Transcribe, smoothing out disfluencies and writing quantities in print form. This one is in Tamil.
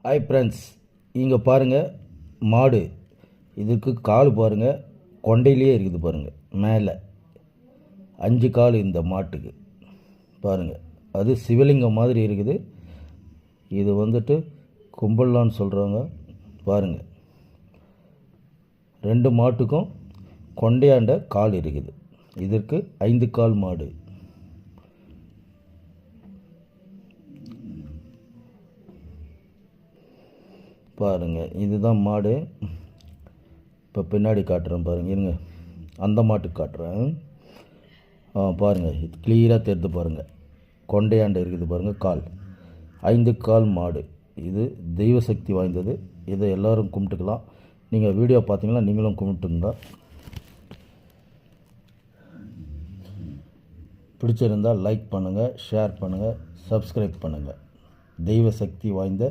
ஹாய் ஃப்ரெண்ட்ஸ், இங்கே பாருங்கள் மாடு. இதுக்கு கால் பாருங்கள், கொண்டையிலே இருக்குது பாருங்கள். மேலே 5 கால் இந்த மாட்டுக்கு பாருங்கள். அது சிவலிங்கம் மாதிரி இருக்குது. இது வந்துட்டு கும்பலான்னு சொல்கிறாங்க பாருங்கள். 2 மாட்டுக்கும் கொண்டையாண்ட கால் இருக்குது. இதற்கு 5 கால் மாடு. பாருங்கள், இதுதான் மாடு. இப்போ பின்னாடி காட்டுறேன் பாருங்கள், இருங்க. அந்த மாட்டுக்கு காட்டுறேன். பாருங்கள், இது கிளியராக தெரிந்து பாருங்கள். கொண்டையாண்டு இருக்குது பாருங்கள் கால். 5 கால் மாடு. இது தெய்வ சக்தி வாய்ந்தது. இதை எல்லோரும் கும்பிட்டுக்கலாம். நீங்கள் வீடியோ பார்த்தீங்கன்னா நீங்களும் கும்பிட்டுங்க. பிடிச்சிருந்தால் லைக் பண்ணுங்கள், ஷேர் பண்ணுங்கள், சப்ஸ்கிரைப் பண்ணுங்கள். தெய்வ சக்தி வாய்ந்த